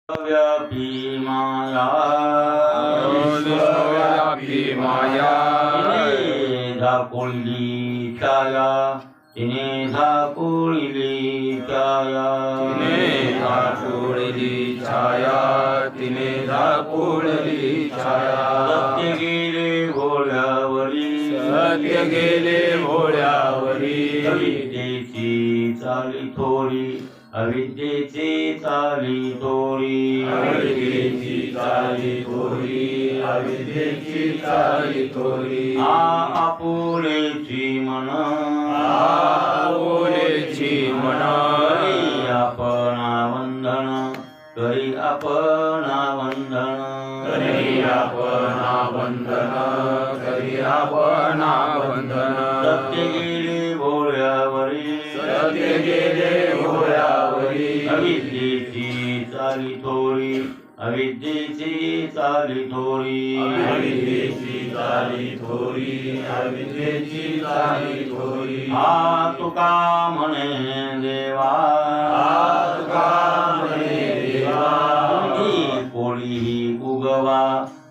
व्यापी माया विश्वव्यापी माया तिने झाकोळली छाया तिने झाकोळली छाया तिने झाकोळली छाया तिने झाकोळली छाया सत्य गेले भोळ्यावरी सत्य गेले भोळ्यावरी अविद्येची चाली थोडी अविद्येची चाली थोडी अविद्येची चाली थोरी अविद्येची चाली थोरी आपुलेची मन आपुलेची मना करी आपणा वंदन करी आपणा वंदन करी आपणा वंदन करी आपणा वंदन सत्य गेले भोळ्यावरी सत्य गेले भोळ्यावरी अविद्येची चाली थोडी अविद्येची चाली थोडी अविद्येची चाली थोरी अविद्येची चाली थोरी तुका म्हणे देवा तुका म्हणे देवा तुम्ही कोळीही उगवा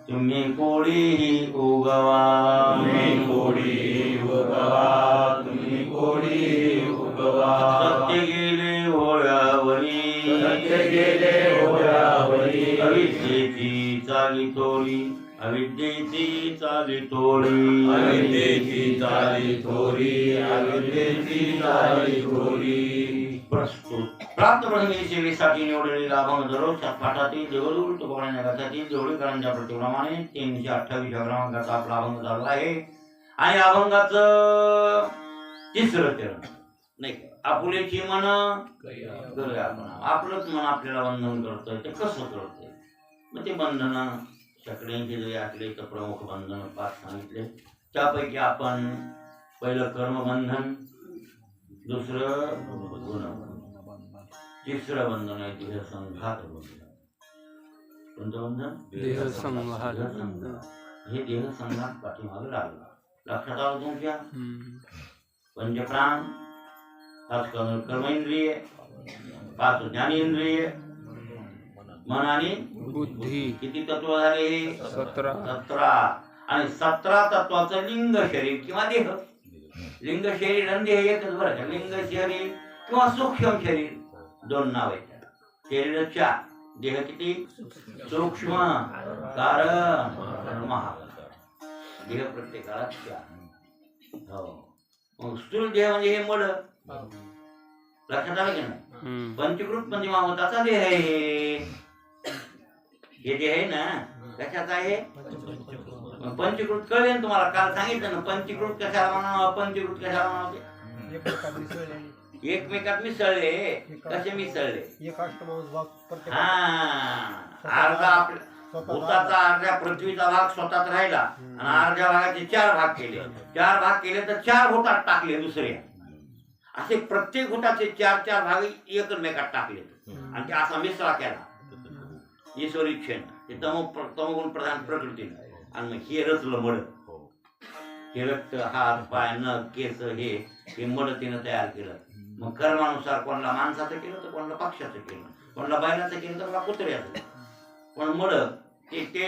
तुम्ही कोळीही उगवा तुम्ही कोडी उगवा तुम्ही कोडी उगवा सत्य गेले भोळ्यावरी सत्य गेले भोळ्यावरी अविद्येची चाली थोडी अविद्येची चाली थोडी अविद्येची चाली थोरी अविद्येची चाली थोरी प्रस्तुत प्राप्त प्रसंगी सेवेसाठी निवडलेला अभंग दररोजच्या पाठातील देवदूत तुकोबाराया गाथ्यातील देवळीकरांच्या प्रतिक्रमाने 328 क्रमांकाचा आपला अभंग झाला आहे आणि अभंगाचं तिसरं चरण नाही का? आपुलेची मन करूया आपण आपलंच मन आपल्याला बंधन करतंय ते कसं करतंय मग ते बंधन शेकड्यांचे जरी असले तर प्रमुख बंधन 5 सांगितले त्यापैकी आपण पहिलं कर्मबंधन दुसरं गुणबंधन तिसरं बंधन आहे देह संघात बंधन कोणतं बंधन देह संघात हे देह संघात पाठीमागे लागला लक्षात आलं तुमच्या पंचप्राण 5 कर्मेंद्रिय 5 ज्ञानेंद्रिय मन आणि बुद्धी किती तत्व झाले 17 आणि 17 तत्वाचं लिंग शरीर किंवा देह लिंग शरीर आणि देह एकच बरं का लिंग शरीर किंवा सूक्ष्म शरीर 2 नाव आहेत शरीर 4 देह किती सूक्ष्म कारण महा देह प्रत्येकाला 4 हो मग स्थूल देह म्हणजे हे मड लक्षात आलं की नाही पंचकृत पंचमहाभूताचा देह आहे हे देह आहे ना कशाचा आहे पंचकृत कळले ना तुम्हाला काल सांगितलं ना पंचकृत कशाला म्हणावं पंचकृत कशाला म्हणावं एकमेकात मिसळले कसे मिसळले अर्धा आपल्या भूताचा अर्ध्या पृथ्वीचा भाग स्वतःच राहिला आणि अर्ध्या भागाचे 4 भाग केले 4 भाग केले तर 4 भूतात टाकले दुसरे असे प्रत्येक भूताचे 4 भाग एकमेकात टाकले आणि ते असा मिसळा केला ईश्वरी क्षण ते तमोगुण प्रधान प्रकृतीने आणि मग हे रचलं मड हे रक्त हात पाय नख केस हे मड तिनं तयार केलं मग कर्मानुसार कोणाला माणसाचं केलं तर कोणाला पक्षाचं केलं कोणाला बैलाचं केलं तर कोणाला कुत्र्याचं पण मड ते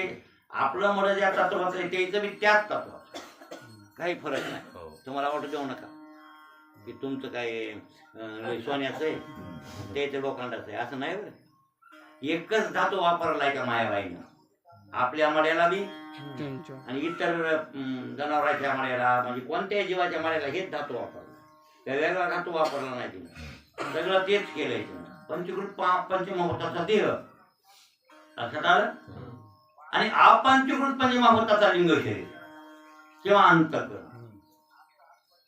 आपलं मड ज्या तत्वाचं आहे त्याचं बी त्याच तत्वाचं काही फरक नाही तुम्हाला वाटत देऊ नका की तुमचं काय सोन्याचं आहे त्याचं लोखंडाचं आहे असं नाही बरं एकच धातू वापरलाय का मायाबाईनं आपल्या मड्याला बी आणि इतर जनावरांच्या मड्याला म्हणजे कोणत्याही जीवाच्या मड्याला हेच धातू वापरला त्या वेगळा धातू वापरला नाही तिने सगळं तेच केलंय तिनं पंचकृत पंचमहाभूताचा देह लक्षात आलं आणि अपंचकृत पंचमहाभूताचा लिंग शरीर किंवा अंतःकरण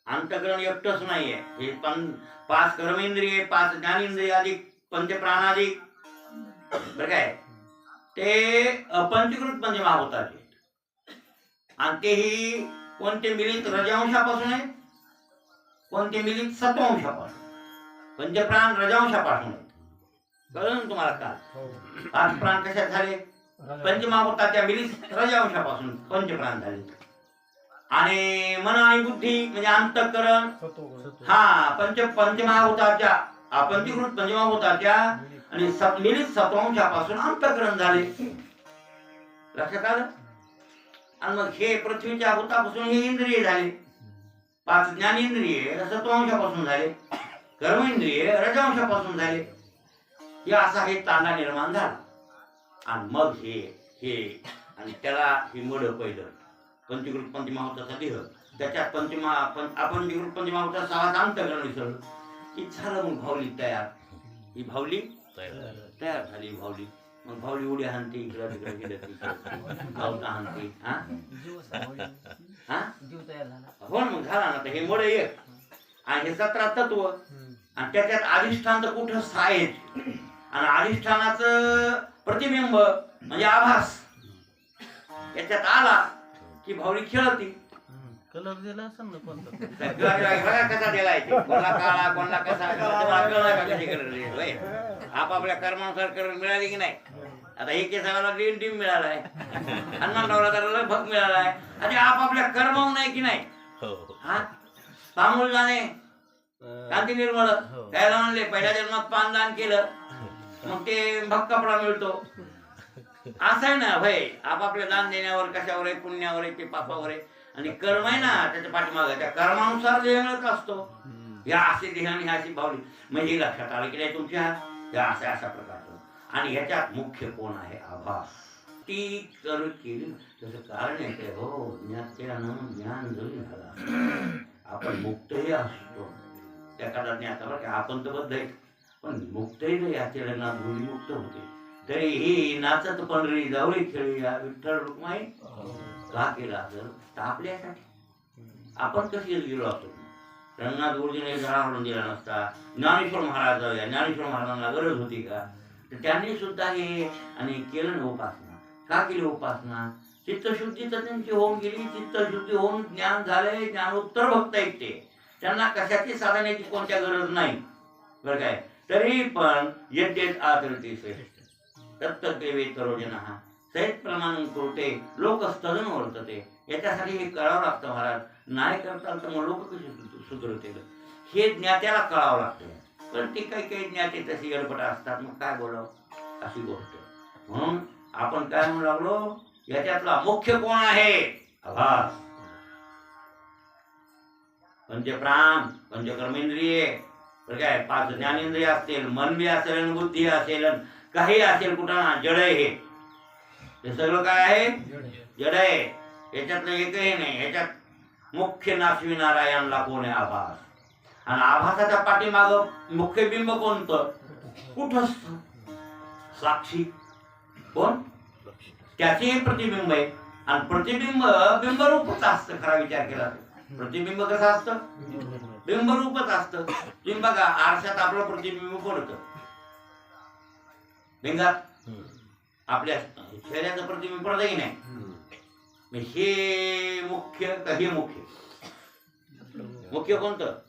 अंतःकरण एकटंच नाहीये हे 5 कर्मेंद्रिय 5 ज्ञानेंद्रिय अधिक पंचप्राणाधिक बरं काय ते अपंचकृत पंचमहाभूताचे आणि तेही कोणते मिलित रजांशापासून आहे कोणते मिलित सत्वांशापासून पंचप्राण रजांशापासून आहेत कळलं ना तुम्हाला काल 5 प्राण कशात झाले पंचमहाभूताच्या मिलित रजांशापासून पंचप्राण झाले आणि मन आणि बुद्धी म्हणजे अंतःकरण पंचमहाभूताच्या पंचकृत पंचमहाभूताच्या आणि मिलित सत्वांशापासून अंतःकरण झाले. लक्षात आलं? आणि मग हे पृथ्वीच्या भूतापासून हे इंद्रिय झाले. 5 ज्ञानेंद्रिय सत्वांशापासून झाले, कर्मेंद्रिय रजवंशापासून झाले. हे असा हे तांडा निर्माण झाला. आणि मग हे आणि त्याला हे मड पहिलं पंचकृत पंचमहाभूताचा देह, त्याच्यात अपंचकृत पंचमहाभूताचा 6 अंतःकरण विसरलं की झालं. मग भावली तयार. ही भावली तयार झाली. भावली मग भावली उडी हाणते, इकडं तिकडे गेलं गावता हाणते. हो मग झाला ना. हे मड एक आणि हे 17 तत्व आणि त्याच्यात अधिष्ठान तर कुठं आहेत. आणि अधिष्ठानाचं प्रतिबिंब म्हणजे आभास याच्यात आला की भावली खेळती. कलर दिला असेल ना कोणता कसा दिलाय ते, कोणला काळा कोणला कसा आपापल्या कर्मानुसार करून मिळाली की नाही. आता हे केसाला ग्रीन टीम मिळालाय, हनुमानरावला भग मिळालाय. आणि आपापल्या कर्मावून नाही की नाही. हा सामूल जाणे कांती निर्मळ त्याला म्हणले पहिल्या जन्मात पान दान केलं मग ते भग कपडा मिळतो. असं आहे ना भाई. आपापल्या दान देण्यावर कशावर आहे, पुण्यावर आहे, ते पापावर आहे. आणि कर्म आहे ना त्याच्या पाठीमागे, त्या कर्मानुसार देह मिळत असतो. ह्या असे देह आणि अशी भावली म्हणजे लक्षात आलं की नाही तुमच्या ह्या अशा प्रकारचं. आणि ह्याच्यात मुख्य कोण आहे? आभास. ती तर केली त्याचं कारण आहे ते हो ज्ञान जरी झाला आपण मुक्तही असतो. त्या काळात ज्ञाता बरं का आपण तर बद्ध आहे पण मुक्तही नाही. याच्या लग्नात मुली मुक्त होते तरी ही नाचत पंढरी जावळी खेळी विठ्ठल रुक्माई का केला असेल तर आपल्यासाठी. आपण कशी गेलो असतो. रंगनाथ गुरुजीने झाडा हाडून दिला नसता. ज्ञानेश्वर महाराज जाऊया, ज्ञानेश्वर महाराजांना गरज होती का? तर त्यांनी सुद्धा हे आणि केलं ना उपासना. का केली उपासना? चित्तशुद्धी तर त्यांची होऊन गेली. चित्तशुद्धी होऊन ज्ञान झालंय. ज्ञानोत्तर भक्त आहेत ते. त्यांना कशाची साधण्याची कोणत्या गरज नाही बरं काय. तरी पण यद्येत आचरते श्रेष्ठ तत्तदेवे तरोजनः सहित प्रमाण कुरुते लोक स्तदन वर्तते. याच्यासाठी हे कळावं लागतं महाराज. नाही करता तर मग लोक कशी सुधरवतील हे ज्ञात्याला कळावं लागतं. पण ती काही ज्ञाते तशी गडबड असतात. मग काय बोलावं अशी गोष्ट. म्हणून आपण काय म्हणू लागलो याच्यातला मुख्य कोण आहे? आभास. पंचप्राण पंचकर्मेंद्रिय काय 5 ज्ञानेंद्रिय असतील, मन बी असेल, बुद्धी असेल, काही असेल कुठं जड आहे. हे सगळं काय आहे? जड आहे. याच्यातलं एकही नाही. याच्यात मुख्य नारायणला कोण आहे? आभास. आणि आभासाच्या पाठीमाग मुख्य बिंब कोणतं? कुठस्थ साक्षी कोण? त्याचे प्रतिबिंब आहे. आणि प्रतिबिंब बिंबरूपच असतं. खरा विचार केला प्रतिबिंब कसं असतं? बिंबरूपच असतं. तुम्ही बघा आरशात आपलं प्रतिबिंब पडतं. बिंगात आपल्या शरीराचं प्रतिबिंब पडतं की नाही. हे मुख्य का हे मुख्य? मुख्य कोणतं?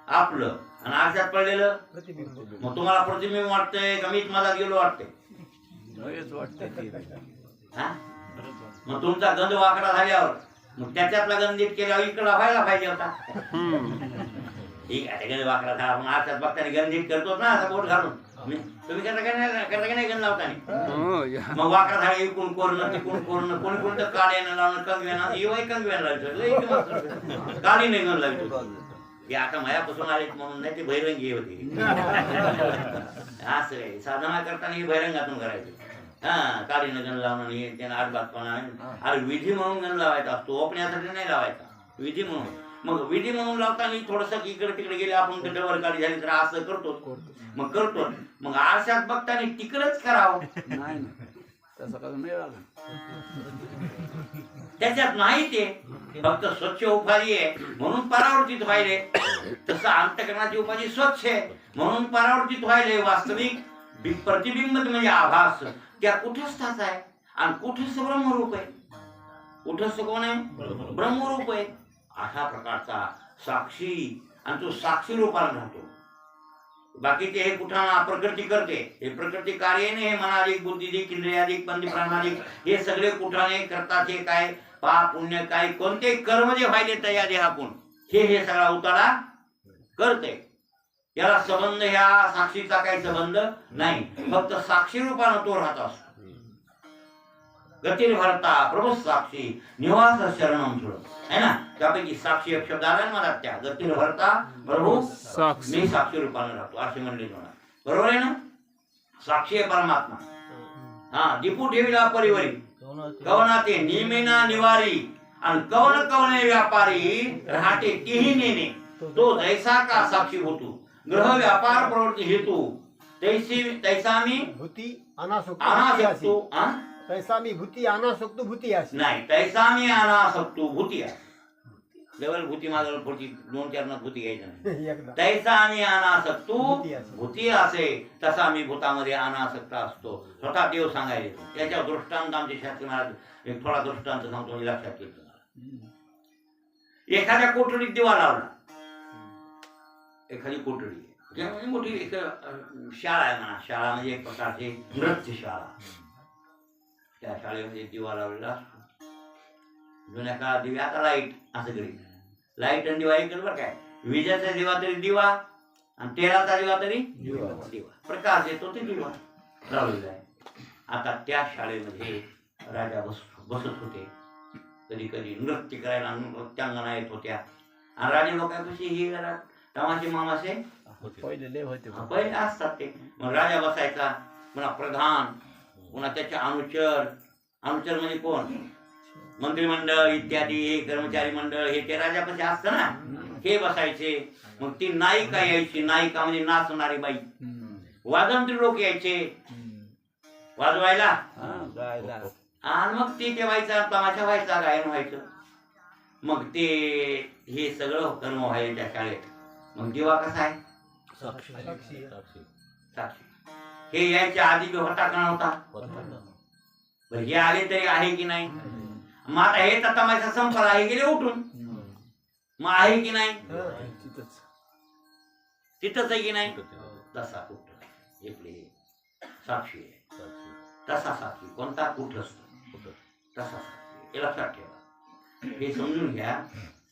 आपलं. आणि आरशात पडलेलं मग तुम्हाला प्रतिबिंब वाटतंय का मीच मला गेलो वाटतंय? मग तुमचा गंध वाकडा झाल्यावर मग त्याच्यातला गंधीत केल्यावर इकडला व्हायला पाहिजे होता. ठीक आहे गंध वाकडा झाला मग आरशात बघताना गंधीत करतो ना असं बोट घालून. तुम्ही करता की नाही गंध लावताना? मग वाकडा झाला इकडून कोरणं तिकडून कोरणं कोणी कोणतं काड्यानं लावणं कंगव्यानं येवाय कंगव्यानं लावायचं काळी नाही गंध लावायचो. हे आता मायापासून आले म्हणून नाही ते बहिरंगी होती. असं आहे साधना करताना हे बहिरंगातून करायचं. हा काळीनं गण लावणं हे त्यांना आडबातपणा. अरे विधी म्हणून गण लावायचा असतो ओपण्यासाठी नाही लावायचा. विधी म्हणून. मग विधी म्हणून लावताना थोडस इकडे तिकडे गेले आपण डबर काढी झाली तर असं करतो. मग करतो मग आरशात बघताना तिकडच करावं नाही त्याच्यात नाही. ते फक्त स्वच्छ उपाधी आहे म्हणून परावर्तित व्हायले. तसं अंतःकरणाची उपाधी स्वच्छ आहे म्हणून परावर्तित व्हायले. वास्तविक प्रतिबिंब म्हणजे आभास त्या कुठस्थाचा आहे. आणि कुठस्थ ब्रह्मरूप आहे. कुठस्थ कोण आहे? ब्रह्मरूप आहे. अशा प्रकारचा साक्षी. आणि तो साक्षी रूपाला राहतो. बाकीचे हे कुठं प्रकृती करते. हे प्रकृती कार्य नाही. हे मनाधिक बुद्धीधिक इंद्रियाधिक पंचप्राणाधिक हे सगळे कुठाने करतात. हे काय पाप पुण्य काय कोणते कर्म जे व्हायले तया देहाकून हे सगळा उतारा करते. याला संबंध ह्या साक्षीचा काही संबंध नाही, फक्त साक्षी रूपानं तो राहत असतो. गतीर भरता प्रभू साक्षी निवास शरणम सोड है ना. त्यापैकी साक्षी एक शब्द आला मला, त्या गतीर भरता प्रभू साक्षी. मी साक्षी रूपानं राहतो असे म्हणले जाणार. बरोबर आहे ना. साक्षी आहे परमात्मा. हा दीपू ठेविला परिवारी कवना ते निमेना निवारी आणि कवन कवने व्यापारी राहते तीही नेने. तो जैसा का साक्षी होतो ग्रह व्यापार प्रवृत्ती हेतू तैसा मी भूती अनासक्त अनासक्तो तैसा मी भूती अनासक्त भूती अशी नाही, तैसा मी अनासक्तो भूती आहे. लेवल भूती मागल पुढची 2-4 नात भूती घ्यायचं नाही. एकदा तैसा मी अनासक्तो भूती असे. भूती असे तसा मी भूतामध्ये अनासक्त असतो. स्वतः देव सांगायचे. त्याच्या दृष्टांत आमचे शास्त्री महाराज एक थोडा दृष्टांत सांगतो म्हणजे लक्षात येतो. एखाद्या कोठडीत दिवा लावला. एखादी कोठडी म्हणजे मोठी एक शाळा आहे म्हणा. शाळा म्हणजे एक प्रकारची नृत्य शाळा. त्या शाळेमध्ये दिवा लावलेला असतो. जुन्या काळात दिवे, आता लाईट असं करी. लाईट आणि दिवा एकच बरं काय. विजेचा दिवा तरी दिवा आणि तेलाचा दिवा तरी दिवा. प्रकाश येतो ते दिवा लावलेला आहे. आता त्या शाळेमध्ये राजा बसत होते. कधी कधी नृत्य करायला नृत्यांगना येत होत्या. आणि राजे लोकांपाशी ही तमाशे मामाचे पहिले असतात ते. मग राजा बसायचा, पुन्हा प्रधान, पुन्हा त्याचे अनुचर. अनुचर म्हणजे कोण, मंत्रिमंडळ इत्यादी हे कर्मचारी मंडळ हे ते राजापाशी असतं ना, हे बसायचे. मग ती नायिका यायची. नायिका म्हणजे नाचणारी बाई. वाजंत्री लोक यायचे वाजवायला. आणि मग ते व्हायचा तमाशा व्हायचा, गायन व्हायचं. मग ते हे सगळं कर्म व्हायला त्या शाळेत. मग दिवा कसा आहे, साक्षी साक्षी. हे यायच्या आधी बी होता का नव्हता. बरं हे आले तरी आहे की नाही. मग आता हे तर तमाशा संपला, हे गेले उठून. मग आहे की नाही, तिथंच आहे की नाही. तसा कुठ इकडे साक्षी आहे. तसा साक्षी कोणता कुठ असतो तसा साक्षी. हे लक्षात ठेवा. हे समजून घ्या.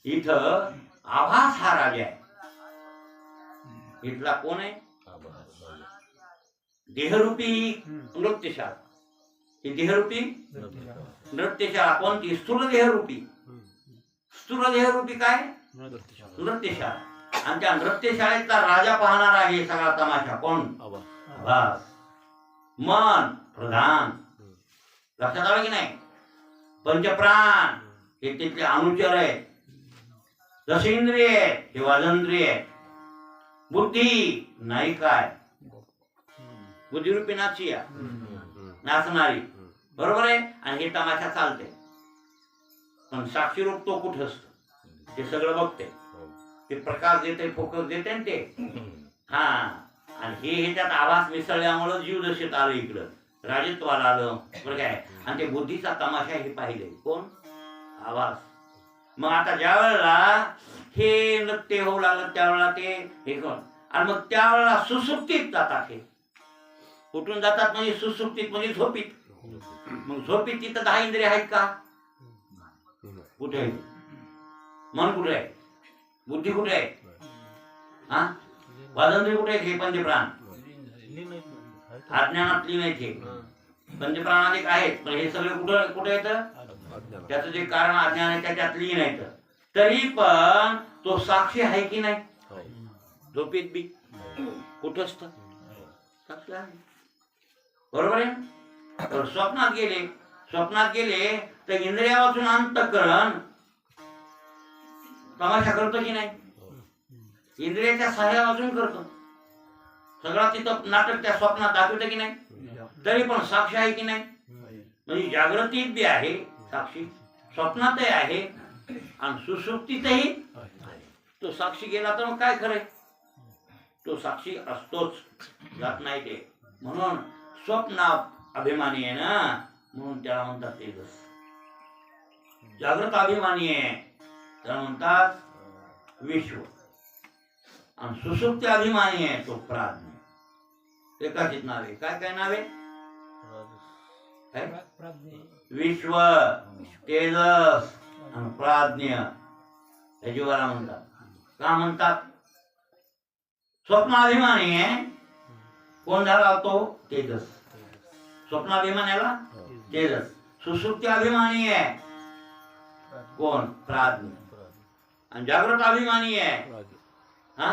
इथं आभास हा राजा आहे. इथला कोण आहे, देहरूपी नृत्यशाळा. ही देहरूपी नृत्यशाळा कोणती, स्थूल देहरूपी. स्थूल देहरूपी काय, नृत्यशाळा. आणि त्या नृत्यशाळेतला राजा पाहणार आहे सगळा तमाशा कोण, आभास. मन प्रधान. लक्षात आलं की नाही. पंचप्राण हे तिथले अनुचर आहेत. दशेंद्रिय हे वाजंद्रिय आहेत. बुद्धी नायिका आहे. बुद्धिरूपी नाची नाचणारी. बरोबर आहे. आणि हे तमाशा चालते. पण साक्षी रूप तो कुठं असतो ते सगळं बघते. ते प्रकाश देते, फोकस देते ना ते. हा. आणि हे त्यात आभास मिसळल्यामुळं जीव दशेत आलं, इकडं राजत्वाला आलं. बरं काय. आणि ते बुद्धीचा तमाशा हे पाहिले कोण, आभास. मग आता ज्या वेळेला हे नृत्य होऊ लागलं त्यावेळेला ते हे कोण. आणि मग त्यावेळेला सुसुप्तीत जातात. हे कुठून जातात म्हणजे सुसुप्तीत म्हणजे झोपीत. मग झोपीत तिथं 10 इंद्रिय आहेत का, कुठे आहे. मन कुठे आहे, बुद्धी कुठे आहे, हा वाजंत्री कुठे आहे. हे पंचप्राण अज्ञानात लीन आहेत. हे पंचप्राण अधिक आहेत. पण हे सगळे कुठं कुठे येतं, त्याचं जे कारण अज्ञान आहे त्याच्यात लीन आहेत. तरी पण तो साक्षी आहे की नाही. झोपीत बी कुठं असतं, साक्षी आहे. बरोबर आहे. तर स्वप्नात गेले तर इंद्रियापासून अंतःकरण तमाशा करतो की नाही. इंद्रियाच्या सहाय्यापासून करतो सगळा. तिथं नाटक त्या स्वप्नात दाखवतं की नाही. तरी पण साक्षी आहे की नाही. म्हणजे जागृतीत बी आहे साक्षी, स्वप्नातही आहे आणि सुसुप्तीतही तो साक्षी गेला तर मग काय खरंय. तो साक्षी असतोच, जात नाही ते. म्हणून स्वप्न अभिमानी आहे ना, म्हणून त्याला म्हणतात तेजस. जागृत अभिमानी आहे त्याला म्हणतात विश्व. आणि सुसुप्ती अभिमानी आहे तो प्राज्ञ. एकाचित नाव आहे. काय काय नाव आहे, विश्व, तेजस आणि प्राज्ञ. या जीवाला म्हणतात. का म्हणतात, स्वप्नाभिमानी आहे कोण झाला तो तेजस. स्वप्नाभिमानाला तेजस. सुसुप्ती अभिमानी आहे कोण प्राज्ञ. आणि जागृत अभिमानी आहे हा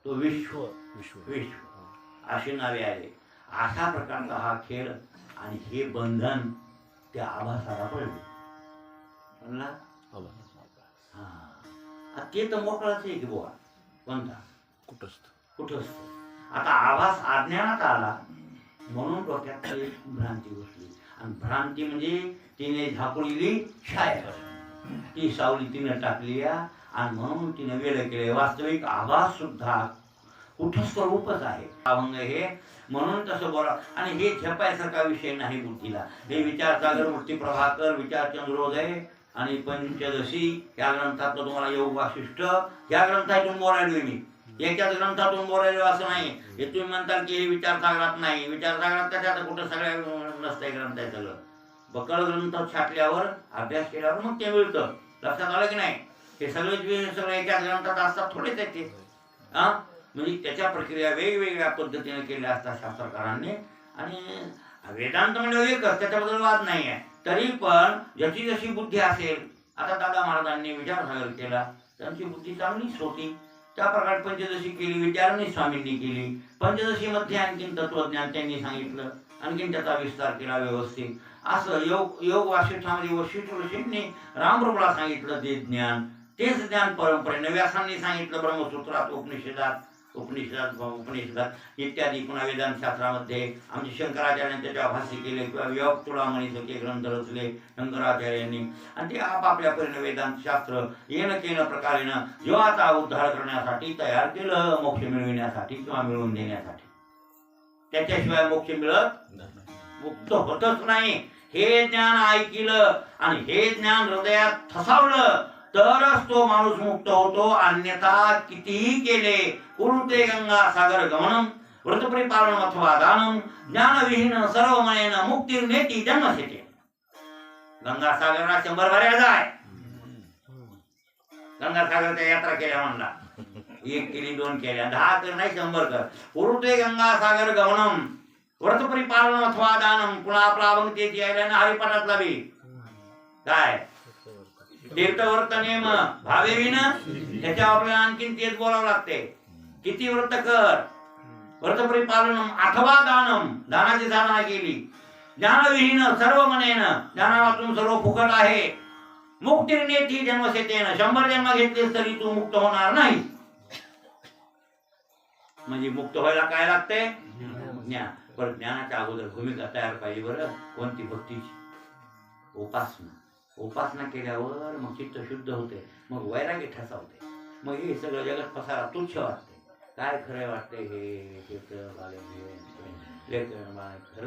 तो विश्व. विश्व अशी नावे आले. अशा प्रकारचा हा खेळ आणि हे बंधन त्या आभासाला पडले. म्हणला हा ते तर मोकळाच आहे की बुवा. कोणता कुठंच. आता आभास अज्ञानात आला म्हणून डोक्यात एक भ्रांती घुसली. आणि भ्रांती म्हणजे तिने झाकलेली छाया. ती सावली तिने टाकली आणि म्हणून तिने वेळ केले. वास्तविक आभास सुद्धा कुठंच रूपच आहे. अभंग हे म्हणून तसं बोला. आणि हे झेपायसारखा विषय नाही बुद्धीला. हे विचारसागर मूर्ती प्रभाकर विचार चंद्रोदय आणि पंचदशी या ग्रंथातलं तुम्हाला योग वासिष्ठ या ग्रंथातून बोलायलोय मी. एकाच ग्रंथातून बोलायलो असं नाही. हे तुम्ही म्हणताल की हे विचारसागरात नाही. विचारसागरात त्याच्यात कुठं सगळ्या नसतंय ग्रंथ आहे सगळं. बकळ ग्रंथ छाटल्यावर अभ्यास केल्यावर मग ते मिळतं. लक्षात आलं की नाही. हे सगळे एकाच ग्रंथात असतात थोडेच आहेत ते. म्हणजे त्याच्या प्रक्रिया वेगवेगळ्या पद्धतीने केल्या असतात शास्त्रकारांनी. आणि वेदांत म्हणजे एकच त्याच्याबद्दल वाद नाही आहे. तरी पण ज्याची जशी बुद्धी असेल. आता दादा महाराजांनी विचारसागर केला त्यांची बुद्धी चांगलीच होती. त्या प्रकारे पंचदशी केली. विचारणी स्वामींनी केली. पंचदशी मध्ये आणखीन तत्वज्ञान त्यांनी सांगितलं. आणखीन त्याचा विस्तार केला व्यवस्थित. असं योग वासिष्ठामध्ये वशिष्ठ ऋषींनी रामरूपला सांगितलं ते ज्ञान. तेच ज्ञान परंपरेने व्यासांनी सांगितलं ब्रह्मसूत्रात उपनिषदात इत्यादी. पुन्हा वेदांत शास्त्रामध्ये आमचे शंकराचार्यांनी त्याच्या भाष्य केले किंवा योग तुळामणीचे ग्रंथ रचले शंकराचार्यांनी. आणि ते आपापल्या परीने वेदांत शास्त्र येणं केलं प्रकारेनं जीवाचा उद्धार करण्यासाठी तयार केलं. मोक्ष मिळविण्यासाठी किंवा मिळवून देण्यासाठी. त्याच्याशिवाय मोक्ष मिळत मुक्त होतच नाही. हे ज्ञान ऐकलं आणि हे ज्ञान हृदयात ठसावलं तरच तो माणूस मुक्त होतो. अन्यथा कितीही केले कुरुते गंगा सागर गमनम व्रतपरिपालनम अथवा दानम ज्ञानविहीन सर्वमयेन मुक्तिर्नेती जन्मशेते. गंगा सागरला 100 भऱ्या जाय. गंगा सागरच्या यात्रा केल्या म्हणला. 1 केली 2 केल्या 10 कर नाही 100 कर. कुरुते गंगा सागर गमनम व्रतपरिपालनम अथवा दानम. पुन्हा आपला अभंग तेच यायला ना हरिपाठातला बी काय तीर्थव्रत नेम भावेविन. त्याच्या आपल्याला आणखीन तेच बोलावं लागते. किती व्रत कर. व्रतपरिपालनम अथवा दानम. दानाची साधना केली. ज्ञानविहीन सर्व मनेन. ज्ञानातून सर्व फुकट आहे. मुक्तिर्नेती जन्मशेतेन. 100 जन्म घेतलेस तरी तू मुक्त होणार नाही. म्हणजे मुक्त व्हायला काय लागते ज्ञान. पण ज्ञानाच्या अगोदर भूमिका तयार पाहिजे. बरं कोणती भक्तीची. उपासना केल्यावर मग चित्त शुद्ध होते. मग वैराग्य ठसावते. मग हे सगळं जगत पसारा तुच्छ वाटते. काय खरं वाटते हे खरं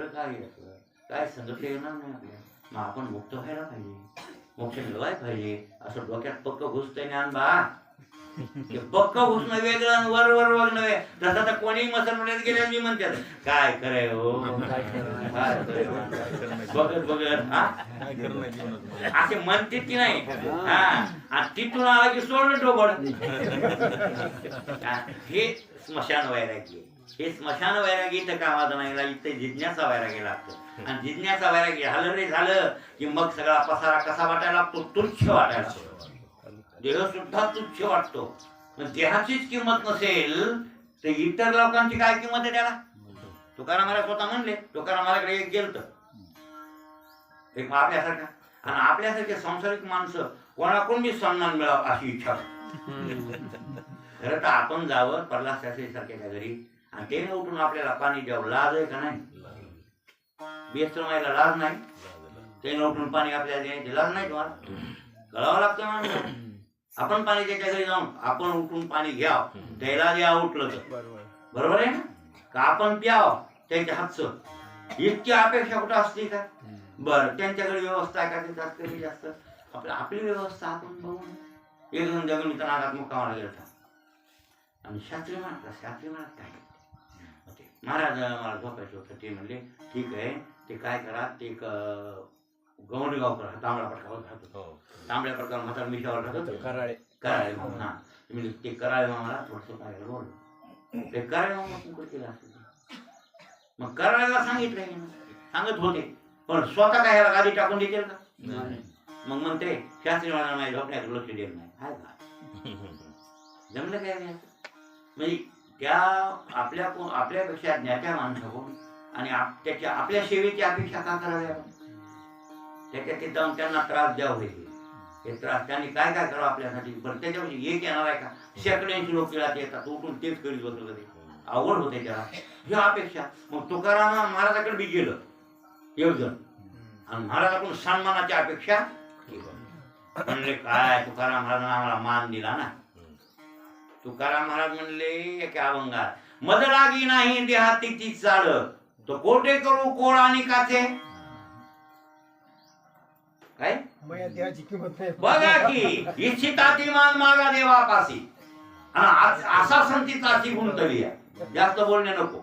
काय काय संगत येणार नाही आपल्या. मग आपण मुक्त व्हायला पाहिजे. मोक्ष मिळवायला पाहिजे असं डोक्यात पक्क घुसतंय ज्ञान बा. पक्क घुसणं वेगळं वर नव्हे. तसं तर कोणी मसलमण्यात गेल्या मी म्हणतात काय खरंय हो बघत असे म्हणते की नाही. हा तिथून आला की सोडलं डोबड. हे स्मशान वैरागी. हे स्मशान वैरागी इथं कामाचं नाही. इथं जिज्ञासा वैरागी लागतं. आणि जिज्ञासा वैरागी झालं रे झालं की मग सगळा पसारा कसा वाटायला लागतो. तुच्छ वाटायला लागतो. देह सुद्धा तुच्छ वाटतो. देहाचीच किंमत नसेल तर इतर लोकांची काय किंमत आहे त्याला. तुकाराम महाराज स्वतः म्हणले. तुकाराम महाराजकडे एक गेलत एक आपल्यासारखा. आणि आपल्यासारखे संसारिक माणसं कोणाकडून बी सन्मान मिळावा अशी इच्छा. खरं तर आपण जावं प्रल्हाद शास्त्री सारख्याच्या घरी आणि ते उठून आपल्याला पाणी द्यावं. लाज आहे का नाही. बेस्त्रमायला लाज नाही. ते उठून पाणी आपल्याला द्यायची लाज नाही. तुम्हाला कळावं लागतं माणूस. आपण पाणी त्याच्या घरी जाऊन आपण उठून पाणी घ्याव. त्याला द्या उठलं तर बरोबर आहे ना. का आपण प्याव त्यांच्या हातचं. इतकी अपेक्षा कुठं असते का. बरं त्यांच्याकडे व्यवस्था आहे का. जास्त कमी जास्त आपली व्यवस्था आपण बघून. एक जण जगून नागात मुक्कामाला गेला आणि शास्त्री म्हणत काय महाराज मला झोपायचं होतं. ते म्हणले ठीक आहे ते काय करा. ते एक गवंडी गाव करा. तांबडा पटकावर राहतो. तांबड्या पटकावर म्हातारा मिशावर राहतो. कराळे हा. ते कराळे मला थोडंसं पाहायला बोललो. ते करायला मग केलं असं मग करायला सांगितलंय सांगत होते पण स्वतः काय ह्याला गादी टाकून देतील का मग म्हणते शास्त्री मला नाही झोपण्यात लक्ष देत नाही हाय का जमलं काय नाही म्हणजे त्या आपल्यापेक्षा ज्ञात्या माणसाकडून आणि त्याच्या आपल्या सेवेची अपेक्षा का करावी आपण त्याच्या ते जाऊन त्यांना त्रास द्यावा होईल हे त्रास त्यांनी काय काय करावं आपल्यासाठी पण त्याच्यामध्ये एक येणार आहे का शेकड्यांची लोक खेळात येतात उठून तेच करीत बसलं कधी आवड होते त्याला ही अपेक्षा मग तुकाराम महाराजाकडे बी गेलं एवढं आणि महाराजाकडून सन्मानाची अपेक्षा म्हणले काय तुकाराम महाराजांना आम्हाला मान दिला ना तुकाराम महाराज म्हणले एका अभंगात मद लागी नाही देहातीची चाल तो कोठे करू कोळ आणि काचे काय मया देहाची किंमत नाही बघा की इच्छिताती मान मागा देवापासी आणि असा संतीचाची गुंतली आहे जास्त बोलणे नको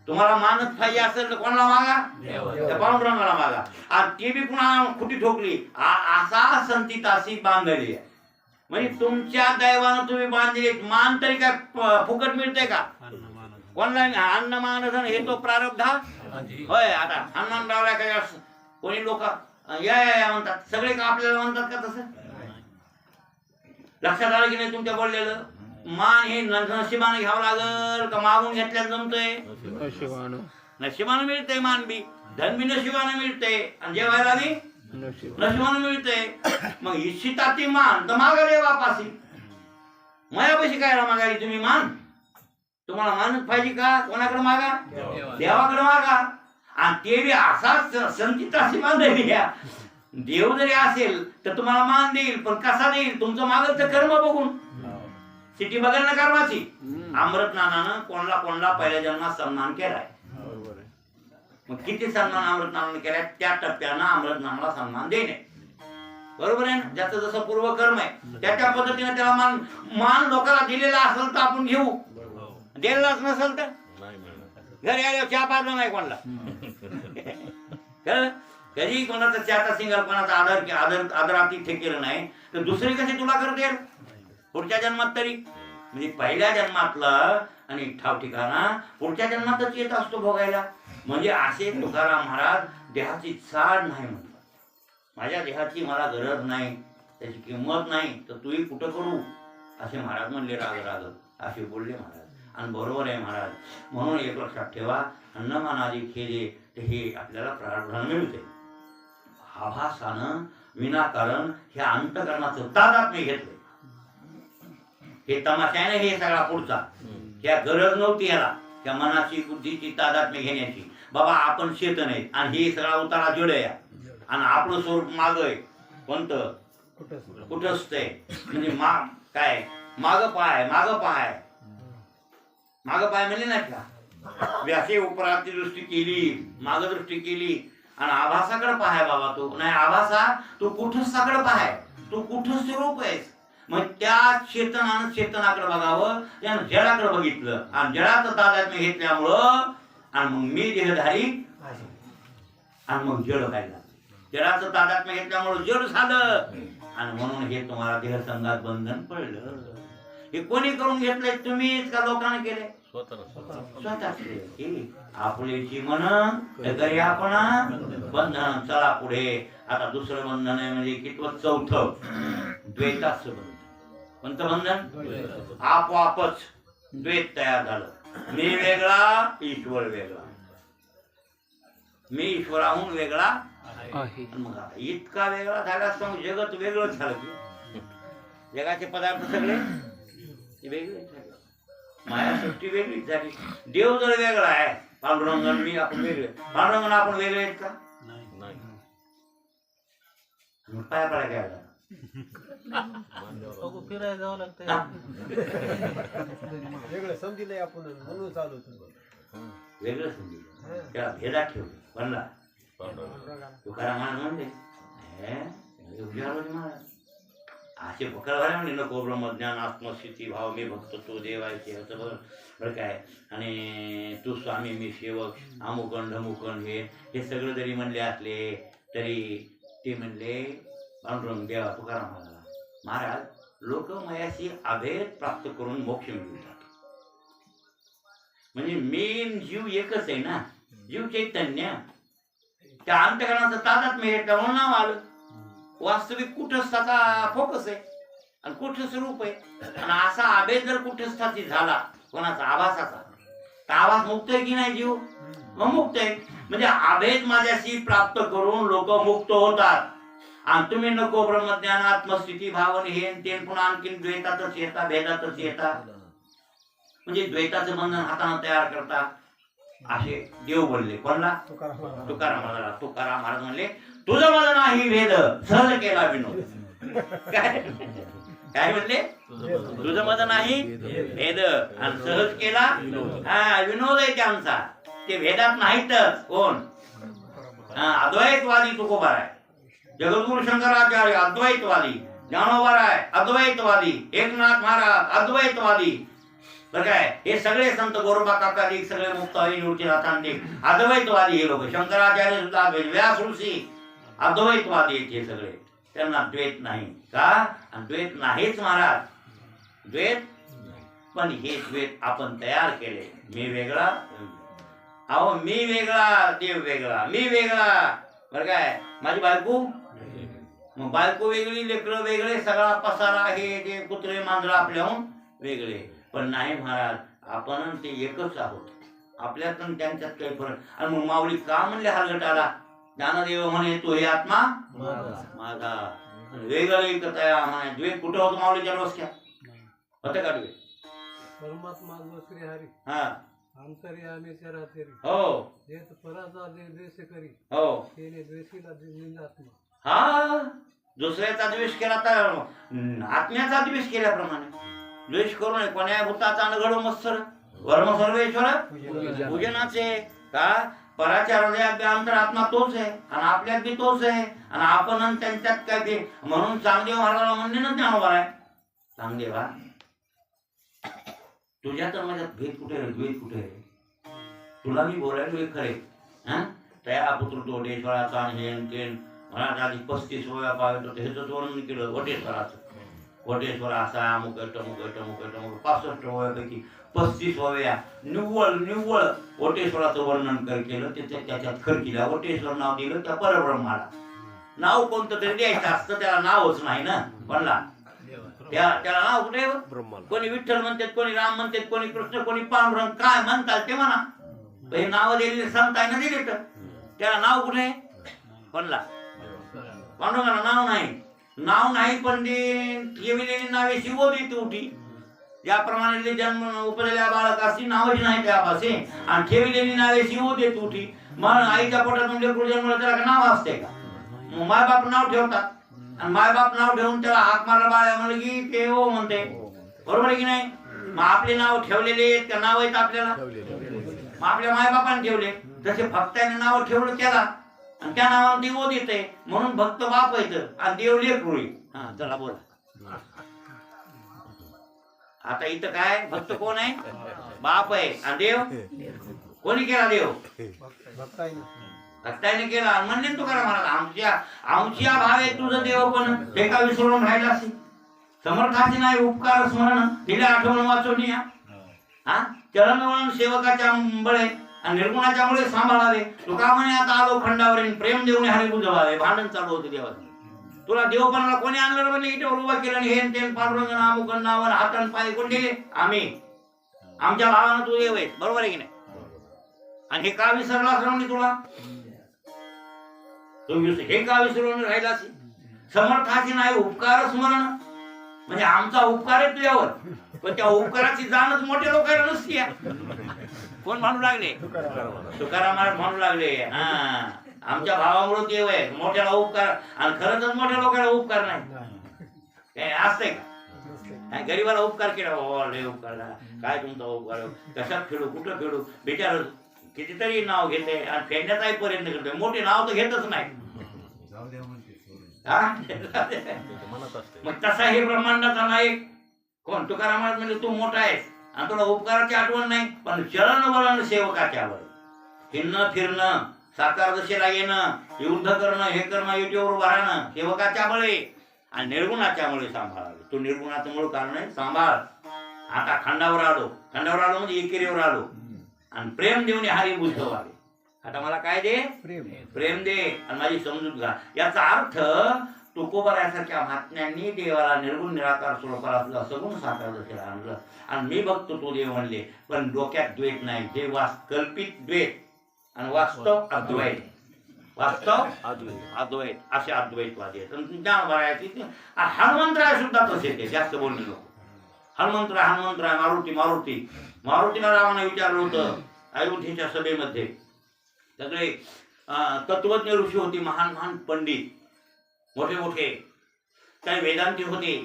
तुम्हाला मानच पाहिजे असेल तर कोणाला मागा त्या पांडुरंगाला मागा आणि ते बी पुन्हा खुटी ठोकली असा संतीतासी बांधली आहे म्हणजे तुमच्या दैवानं तुम्ही बांधले मान तरी काय फुकट मिळते का कोणाला अन्न मानधन हे तो प्रारब्ध होय आता हनुमान रावला काय कोणी लोक या म्हणतात सगळे का आपल्याला म्हणतात का तसं लक्षात आलं की नाही तुमच्या बोललेलं मान हे नशिबानं घ्यावं लागल का मागून घेतल्यानं जमतंय नशिबानं मिळतंय मान बी धन बी नशिबानं मिळतंय आणि जेवायला बी नशिबानं मिळतंय मग इच्छिताती मान तर मागा देवापासी मायापाशी काय मागायला तुम्ही मान तुम्हाला मानच पाहिजे का कोणाकडे मागा देवाकडे मागा आणि ते बी असाच संचिताशी बांधायची घ्या देव जरी असेल तर तुम्हाला मान देईल पण कसा देईल तुमचं मागचं कर्म बघून सिटी बघायला ना कर्माची अमृत नानानं कोणाला पहिल्या जन्मात सन्मान केलाय मग किती सन्मान अमृत नानानं केलाय त्या टप्प्यानं अमृत नानाला सन्मान देणे बरोबर आहे ना ज्याचं जसं पूर्व कर्म आहे त्या पद्धतीने त्याला मान लोकांना दिलेला असेल तर आपण घेऊ दिलेलाच नसेल तर घरी आल्यावर चहा पाजलं नाही कोणाला कधी कोणाचा चहाचा सिंगल कोणाचा आदरातिथ्य केलं नाही तर दुसरी कशी तुला करते पुढच्या जन्मात तरी म्हणजे पहिल्या जन्मातलं आणि ठाव ठिकाणा पुढच्या जन्मातच येत असतो भोगायला म्हणजे असे तुकाराम महाराज देहाची चाड नाही म्हणतात माझ्या देहाची मला गरज नाही त्याची किंमत नाही तर तूही कुठं करू असे महाराज म्हणले राग असे बोलले महाराज आणि बरोबर आहे महाराज म्हणून एक लक्षात ठेवा अन्नमानादी केले तर हे आपल्याला प्रारब्धान मिळते आभासानं विनाकारण हे अंतकरणाचं तादात्म्य घेतलंय हे तमाशाने हे सगळा पुढचा ह्या गरज नव्हती याला त्या मनाची बुद्धीची तादात्म्य घेण्याची बाबा आपण चेतन आहे आणि हे सगळा उतारा जड आहे आणि आपलं स्वरूप माग आहे कोणतं कुठंच आहे म्हणजे काय माग पाय म्हणले नाही का व्यासे उपराची दृष्टी केली माग दृष्टी केली आणि आभासाकडे पाहाय बाबा तू नाही आभासा तू कुठंच साकडे पाहाय तू कुठंच स्वरूप आहेस मग त्या चेतनाकडे बघावं त्यानं जडाकडे बघितलं आणि जडाचं तादात्म्य घेतल्यामुळं आणि मग मी देहधारी आणि मग जड व्हायला जडाचं तादात्म्य घेतल्यामुळं जड झालं आणि म्हणून हे तुम्हाला देहसंगात बंधन पडलं हे कोणी करून घेतलंय तुम्हीच का लोकांनी केले स्वतः आपुलेची मन घरी आपण बंधन चला पुढे आता दुसरं बंधन आहे म्हणजे कितवं चौथं द्वैताचं बंधन कोणतं बंधन आपोआपच द्वैत तयार झालं मी वेगळा ईश्वर वेगळा मी ईश्वराहून वेगळा मग इतका वेगळा झाला असता मग जगत वेगळंच झालं की जगाचे पदार्थ सगळे वेगळे झाले माया सृष्टी वेगळीच झाली देव जर वेगळा आहे पांडुरंगण मी आपण वेगळे पांडुरंगण आपण वेगळे आहेत का मग पाया पडा काय फिरायला जावं लागतं वेगळं समजिलंय आपण म्हणून चालू वेगळं समजिलं त्याला भेदात ठेवलं बनला तुकाराम महाराज म्हणले महाराज असे भोकरवाले म्हणले नको ब्रह्मज्ञान आत्मस्थिती भाव मी भक्त तो देवायचे असं बरं काय आणि तू स्वामी मी सेवक अमुकण ढमुकण हे सगळं जरी म्हणले असले तरी ते म्हणले पांडुरंग देवा तुकाराम महाराज लोक मयाशी अभेद प्राप्त करून मोक्ष मिळवतात म्हणजे मेन जीव एकच आहे ना, जीव चैतन्य. त्या अंतकरणाचं तादात्म्य आहे, त्यामुळे नाव आलं. वास्तविक कुटस्थाचा फोकस आहे आणि कुठं रूप आहे. आणि असा अभेद जर कुठस्थाची झाला कोणाचा आभासाचा, तर आभास मुक्त आहे की नाही जीव? मग मुक्त आहे. म्हणजे अभेद माझ्याशी प्राप्त करून लोक मुक्त होतात. आणि तुम्ही नको ब्रह्मज्ञान आत्मस्थिती भावन हे ते पुन्हा आणखीन द्वैतातच येता, भेदातच येता. म्हणजे द्वैताचं बंधन हाताने तयार करता. असे देव बोलले. कोणला? तुकाराम महाराज. तुकाराम महाराज म्हणले तुझं मत नाही भेद, सहज केला विनोद. काय काय म्हणले? तुझं मत नाही भेद आणि सहज केला विनोद आहे त्यांचा. ते भेदात नाहीतच. कोण? अद्वैतवादी तुकोबा आहे. जगद्गुरु शंकराचार्य अद्वैतवादी. ज्ञानोबा आहे अद्वैतवादी. एकनाथ महाराज अद्वैतवादी. बरं काय, हे सगळे संत गोरोबा काकादिक सगळे मुक्तावली निवृत्ती नाथांतिक अद्वैतवादी हे लोक. शंकराचार्य सुद्धा व्यास ऋषी अद्वैतवादी आहेत हे सगळे. त्यांना द्वैत नाही का? आणि द्वैत नाहीच महाराज, द्वैत. पण हे द्वैत आपण तयार केले. मी वेगळा, अहो मी वेगळा, देव वेगळा, मी वेगळा. बरं काय, माझी बायको, मग बायको वेगळी, लेकरं वेगळे, सगळा पसारा हे जे कुत्रे मांजरं आपल्याहून वेगळे. पण नाही महाराज, आपण ते एकच आहोत. आपल्यात आणि त्यांच्यात काही फरक. आणि मग माऊली का म्हणले हलगटाला? ज्ञानदेव म्हणे तो हे आत्मा माझा, वेगळं एकच आहे म्हणे. द्वैत कुठं होतं माऊलीच्या डोसक्यात? होतं का द्वैत? परमात्मा जो श्री हरी हा अंतर्यामी चराचरी हो देत पराचा द्वेष करी हो. तेने द्वेषीला निंदात्मा. हा, दुसऱ्याचा द्वेष केला तर आत्म्याचा द्वेष केल्याप्रमाणे. द्वेष करू नये कोण्या भूताचा घडो मत्सर वर्म सर्वेश्वर पूजनाचे. का पराच्या हृदयात अंतरात्मा तोच आहे आणि आपल्यात बी तोच आहे. आणि आपण आणि त्यांच्यात काय ते. म्हणून चांगदेव महाराजाला म्हणले ना ज्ञानोबा आहे, चांगदेवा तुझ्यात माझ्यात भेद कुठे आहे, द्वैत कुठे आहे? तुला मी बोलायलो खरे. तया पुत्र तो वटेश्वराचा मला आधी 35 वया पाहतो ह्याच वर्णन केलं वटेश्वराचं. वटेश्वर असा अमुक टमुक 65 वयापैकी 35 वया निव्वळ वटेश्वराचं वर्णन केलं. त्याच्यात खरकीला वटेश्वर नाव दिलं. त्या परब्रह्माला नाव कोणतं तरी द्यायचं असतं, त्याला नावच नाही ना. म्हणला त्याला नाव कुठे? कोणी विठ्ठल म्हणतात, कोणी राम म्हणतात, कोणी कृष्ण, कोणी पांडुरंग. काय म्हणतात ते म्हणा. हे नाव दिलेले संतांना दिले तर त्याला नाव कुठे? म्हणला पांडुरंगाला नाव नाही. नाव नाही पण ठेवलेली नावे शिवोदी तुटी. ज्याप्रमाणे जन्म उपजलेल्या बाळकाशी नावाची नाही त्यापाशी आणि ठेवलेली नावे शिवोदी तुटी. मग आईच्या पोटातून लेकरू जन्मलं त्याला नाव असते का? मग मायबाप नाव ठेवतात आणि मायबाप नाव ठेवून त्याला हाक मारला बाळ्या म्हणलं की ते हो म्हणते. बरोबर आहे की नाही? मग आपले नाव ठेवलेले त्या नाव आहेत आपल्याला. मग आपल्या मायबापाने ठेवले जसे भक्ताने नाव ठेवलं त्याला आणि त्या नावाने देव देते. म्हणून भक्त बाप येतं आणि देव लेकरू. हा चला बोला. आता इथं काय भक्त कोण आहे? बाप आहे. आणि देव कोणी केला? देव भक्ताने केला. म्हणले तू करा मला आमची भाव आहे तुझं देव. पण ते का विसरून राहिला असे? समर्थाची नाही उपकार स्मरण तिला आठवण वाचवणी. हा चरण वळण सेवकाच्या बळे आणि निर्गुणाच्या मुळे सांभाळावे. तुका म्हणे आता आलो खंडावरील प्रेम देऊन हरी बुजवावे. भांडण चालू होते देवाचं. तुला देवपणाला कोणी आणलं म्हणजे इटेवर उभा केलं आणि हे तेन पांडुरंग नामुक नावर हातन पाय कोण दिले? आम्ही. आमच्या भावानं तू देव आहे. बरोबर आहे की नाही? आणि हे का विसरला असं तुला? हे का विसरून राहिला असे? समर्थाची नाही उपकार स्मरण म्हणजे आमचा उपकार आहे तुझ्यावर. पण त्या उपकाराची जाणच मोठ्या लोकांना नसती. कोण म्हणू लागले? तुकाराम महाराज म्हणू लागले. हा आमच्या भावामुळे देव आहे. मोठ्याला उपकार. आणि खरंच मोठ्या लोकांना उपकार नाही असतंय का? गरीबाला उपकार केला उपकार काय तुमचा उपकार? कशात खेळू कुठं खेळू? बिचार कितीतरी नाव घेते आणि फेडण्याचाही प्रयत्न करते. मोठे नाव तर घेतच नाही. मग तसा हे ब्रह्मांडाचा नायक कोण? तुकाराम महाराज म्हणजे तू मोठा आहेस आणि तुला उपकाराची आठवण नाही. पण चरण वळण सेवकाच्या बळ हिरणं फिरणं साकार दशेला येणं युद्ध करणं हे करणं युटीवर उभं राहणं सेवकाच्या बळे आणि निर्गुणाच्या मुळे सांभाळावे. तो निर्गुणाचं मूळ कारण आहे सांभाळ. आता खंडावर आलो म्हणजे एकेरीवर आलो. आणि प्रेम देऊन हरी बुद्ध व्हावे. आता मला काय दे? प्रेम. प्रेम दे आणि माझी समजूत घा. याचा अर्थ तुकोबरासारख्या महात्म्यांनी देवाला निर्गुण निराकार स्वरूपाला सगुण साकार दशेला आणलं आणि मी बघतो तो देव म्हणले. पण डोक्यात द्वैत नाही. जे कल्पित द्वैत आणि वास्तव अद्वैत. वास्तव अद्वैत असे अद्वैतवादी आहेत. ज्ञानोबरायाची हनुमंतराय सुद्धा तसे ते जास्त बोलणे नको. हनुमंतराय मारुतीला रामाने विचारलं होतं अयोध्येच्या सभेमध्ये. सगळे तत्वज्ञ ऋषी होते, महान पंडित, मोठे काही वेदांती होते,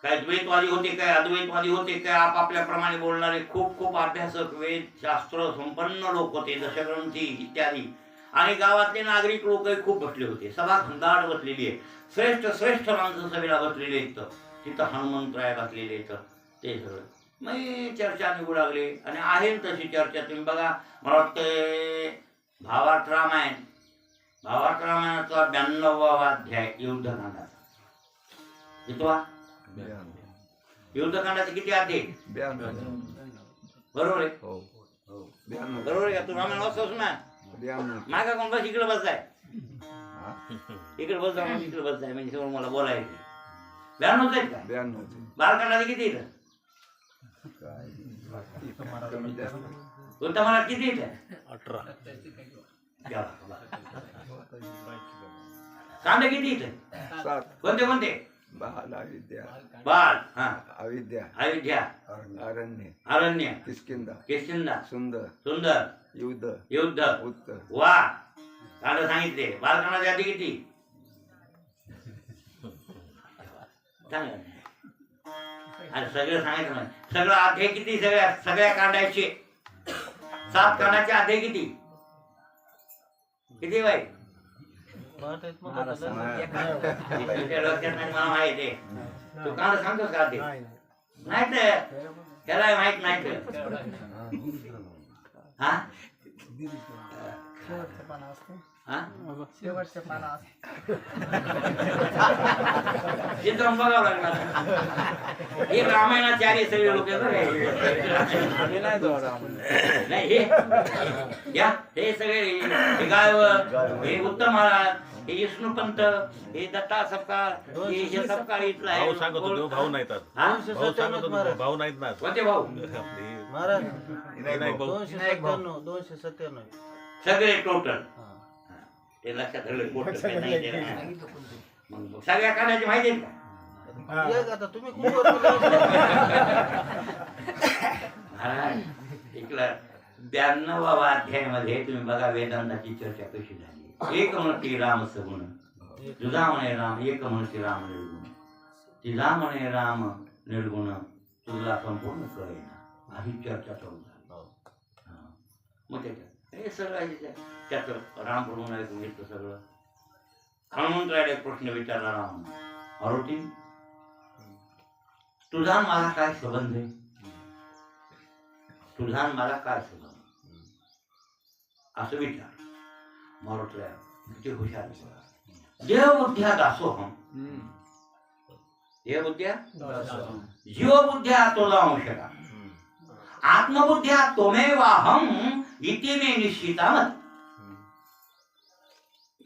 काय द्वैतवादी होते, काय अद्वैतवादी होते, काय आपापल्याप्रमाणे बोलणारे खूप अभ्यासक वेद शास्त्र संपन्न लोक होते, दशग्रंथी इत्यादी. आणि गावातले नागरिक लोकही खूप बसले होते. सभा खंडाट बसलेली आहे. श्रेष्ठ माणसं सभेला बसलेले आहेत. तिथं हनुमंतराय बसलेले आहेत. ते सगळं मग चर्चा निघू लागली आणि आहे तशी चर्चा. तुम्ही बघा, मला वाटतं भावार्थ रामायणाचा 92वा अध्याय युद्धकांडाचा. कितवा? युद्धकांडाचे किती अध्याय? बरोबर आहे. बरोबर आहे का? तू रामायण वाचतोस ना? मागा कोण बस इकडे बसलाय, इकडे बस जा, इकडे बस जाय म्हणजे समोर मला बोलायचं. 92 आहेत का? बालकांडाचे किती येतं? कोणता मला किती येतं? 18. कांड किती येतं? कोणते? बाल, अयोध्या, अरण्य, किष्किंधा, सुंदर, युद्ध, वा. कांड सांगितले. बालकांडाचे आधी किती? आणि सगळं सांगायचं म्हणजे सगळं अध्याय किती? सगळ्या कांडाचे 7 कांडाचे अध्याय किती बाई? लक्षात नाही मला माहित आहे. तू कांड सांगतोस का? अध्याय नाही तर त्याला माहित नाही तर शेवटच्या पाना चित्र बघावं लागणार. हे रामायणाचार्य सगळे लोक नाही. हे सगळे हे गायव, हे उत्तम महाराज, हे विष्णुपंत, हे दत्ता सपकाळ, हे सपकाळ इथला आहे. भाऊ नाहीत ना. कोणते भाऊ? महाराज नाही भाऊ. 297. सगळे टोटल ते लक्षात ठेवलं. मग सगळ्या काढायची माहिती आहे का? आता तुम्ही इकडं 92वा अध्यायामध्ये तुम्ही बघा वेदांताची चर्चा कशी झाली. एक म्हणते राम सगुण, तुझा म्हणे राम, एक म्हणते राम निर्गुण, तिला म्हणे राम निर्गुण, तुला संपूर्ण कळेना. अशी चर्चा चालू झाली. मग त्याच्यात हे सगळं त्याचं राम प्रभून ऐकून घेतलं सगळं. हनुमंतरायाला एक प्रश्न विचारला राम, मारुती तुझा मला काय संबंध आहे? तुझा मला काय संबंध असं विचार. मारुतीला किती हुशार. देवबुद्ध्या दासोहम, देवबुद्ध्या जीवबुद्ध्या तोला अंशका, आत्मबुद्ध्या त्वमेवाहम इति मे निश्चितामत.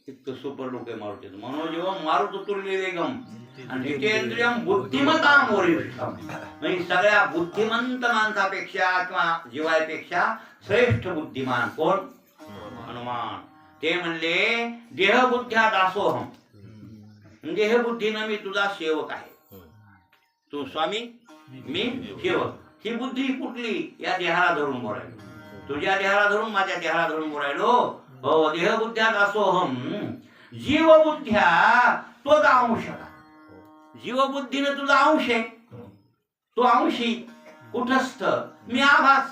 इतकं सुपर लोक आहे मारुतीचं. मनोजीवम मारुततुल्य वेगम आणि जितेंद्रियम बुद्धिमताम वरिष्ठम. म्हणजे सगळ्या बुद्धिमंत माणसापेक्षा किंवा जीवापेक्षा श्रेष्ठ बुद्धिमान कोण? हनुमान. ते म्हणले देहबुद्ध्या दासोहम, देहबुद्धीनं मी तुझा सेवक आहे. तू स्वामी, मी सेवक. ही बुद्धी कुठली? या देहाला धरून बोलायलो. तुझ्या देहाला धरून, माझ्या देहाला धरून बोलायलो. हो, देहबुद्ध्या दासोहम जीवबुद्ध्या तुझा अंश. जीवबुद्धीनं तुझा अंश आहे. तो अंशी कुठस्थ, मी आभास.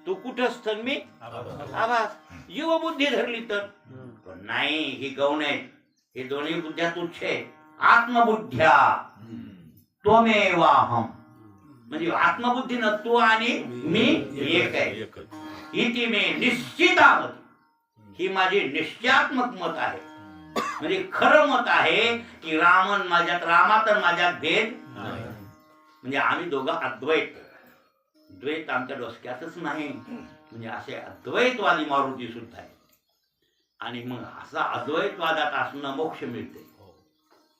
तू कुठस्थ, मी आभास. जीवबुद्धी धरली तर नाही, ही गौण आहे. हे दोन्ही बुद्ध्या तुच्छ आहे. आत्मबुद्ध्या त्वमेवाहम, म्हणजे आत्मबुद्धीनं तू आणि मी एक आहे. इति मे निश्चितामत, ही माझी निश्चयात्मक मत आहे. म्हणजे खरं मत आहे की रामात माझ्यात भेद म्हणजे आम्ही दोघं अद्वैत. द्वैत आमच्या डोसक्यातच नाही. म्हणजे असे अद्वैतवादी मारुती सुद्धा आहे. आणि मग असा अद्वैतवादात असणं मोक्ष मिळते,